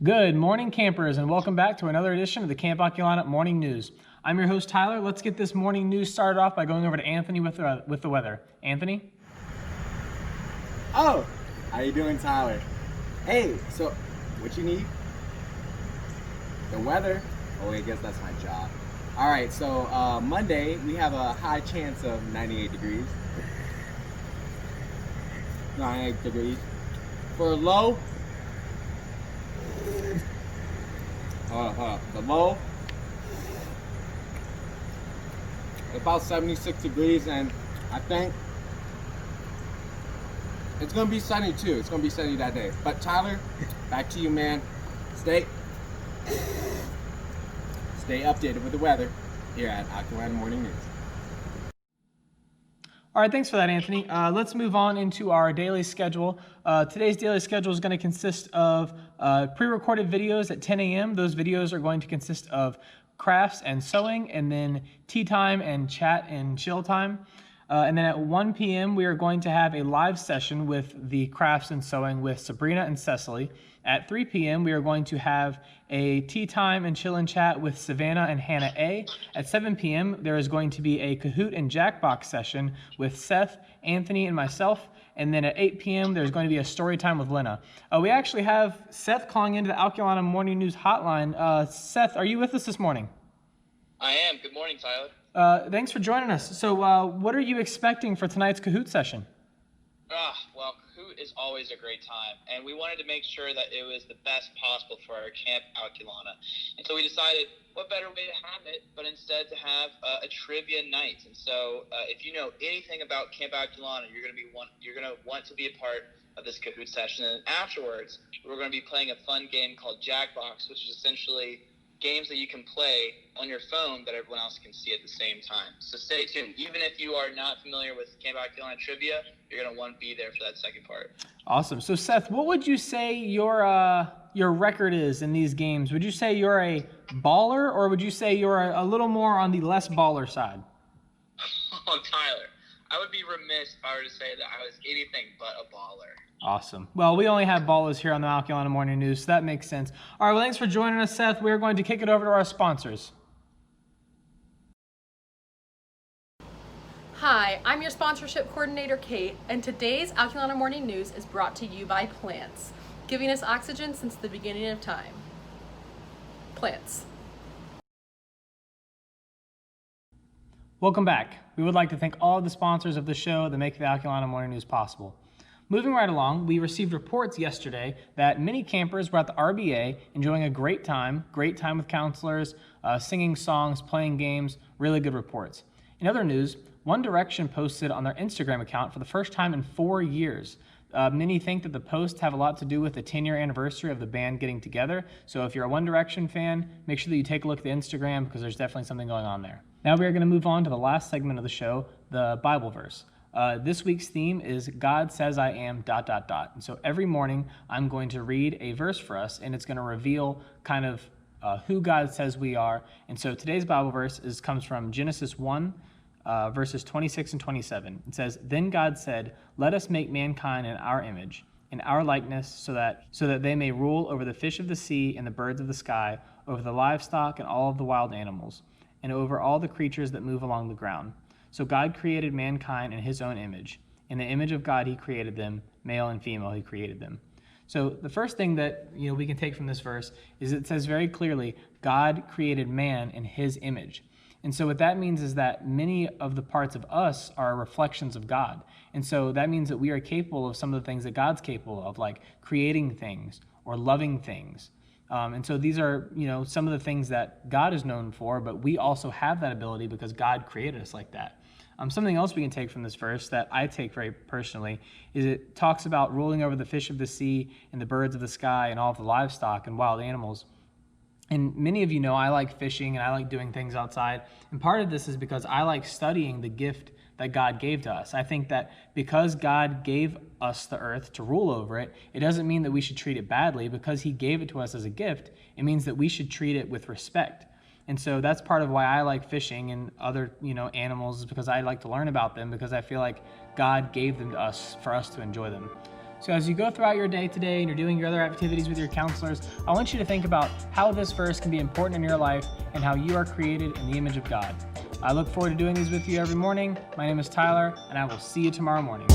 Good morning, campers, and welcome back to another edition of the Camp Alkulana Morning News. I'm your host, Tyler. Let's get this morning news started off by going over to Anthony with the weather. Anthony? Oh, how you doing, Tyler? Hey, so what you need? The weather? Oh, I guess that's my job. All right, so Monday we have a high chance of 98 degrees. 98 degrees. For a low, the low about 76 degrees, and I think it's gonna be sunny too. It's gonna be sunny that day. But Tyler, back to you, man. Stay updated with the weather here at Alkulana Morning News. All right, thanks for that, Anthony. Let's move on into our daily schedule. Today's daily schedule is going to consist of pre-recorded videos at 10 a.m. Those videos are going to consist of crafts and sewing, and then tea time and chat and chill time. And then at 1 p.m. we are going to have a live session with the crafts and sewing with Sabrina and Cecily. At 3 p.m. we are going to have a tea time and chill and chat with Savannah and Hannah A. At 7 p.m. there is going to be a Kahoot and Jackbox session with Seth, Anthony, and myself. And then at 8 p.m. there's going to be a story time with Lena. We actually have Seth calling into the Alkulana Morning News hotline. Seth, are you with us this morning? I am. Good morning, Tyler. Thanks for joining us. So what are you expecting for tonight's Kahoot session? Well, Kahoot is always a great time, and we wanted to make sure that it was the best possible for our Camp Alkulana. And so we decided, what better way to have it but instead to have a trivia night. And so if you know anything about Camp Alkulana, you're going to want to be a part of this Kahoot session. And afterwards, we're going to be playing a fun game called Jackbox, which is essentially games that you can play on your phone that everyone else can see at the same time. So stay tuned. Even if you are not familiar with Camp Alkulana trivia, you're going to want to be there for that second part. Awesome. So Seth, what would you say your record is in these games? Would you say you're a baller, or would you say you're a little more on the less baller side? Oh, Tyler, I would be remiss if I were to say that I was anything but a baller. Awesome. Well, we only have ballers here on the Alkulana Morning News, so that makes sense. All right, well, thanks for joining us, Seth. We're going to kick it over to our sponsors. Hi, I'm your sponsorship coordinator, Kate, and today's Alkulana Morning News is brought to you by plants, giving us oxygen since the beginning of time. Plants. Welcome back. We would like to thank all of the sponsors of the show that make the Alkulana Morning News possible. Moving right along, we received reports yesterday that many campers were at the RBA enjoying a great time with counselors, singing songs, playing games, really good reports. In other news, One Direction posted on their Instagram account for the first time in 4 years. Many think that the posts have a lot to do with the 10-year anniversary of the band getting together. So if you're a One Direction fan, make sure that you take a look at the Instagram because there's definitely something going on there. Now we are going to move on to the last segment of the show, the Bible verse. This week's theme is God says I am ... And so every morning I'm going to read a verse for us, and it's going to reveal kind of who God says we are. And so today's Bible verse comes from Genesis 1, verses 26 and 27. It says, "Then God said, let us make mankind in our image, in our likeness, so that they may rule over the fish of the sea and the birds of the sky, over the livestock and all of the wild animals, and over all the creatures that move along the ground." So God created mankind in his own image. In the image of God, he created them, male and female, he created them. So the first thing that we can take from this verse is it says very clearly, God created man in his image. And so what that means is that many of the parts of us are reflections of God. And so that means that we are capable of some of the things that God's capable of, like creating things or loving things. And so these are, some of the things that God is known for, but we also have that ability because God created us like that. Something else we can take from this verse that I take very personally is it talks about ruling over the fish of the sea and the birds of the sky and all of the livestock and wild animals. And many of you know I like fishing and I like doing things outside. And part of this is because I like studying the gift that God gave to us. I think that because God gave us the earth to rule over it, it doesn't mean that we should treat it badly. Because he gave it to us as a gift, it means that we should treat it with respect. And so that's part of why I like fishing and other, animals, is because I like to learn about them, because I feel like God gave them to us for us to enjoy them. So as you go throughout your day today and you're doing your other activities with your counselors, I want you to think about how this verse can be important in your life and how you are created in the image of God. I look forward to doing these with you every morning. My name is Tyler, and I will see you tomorrow morning.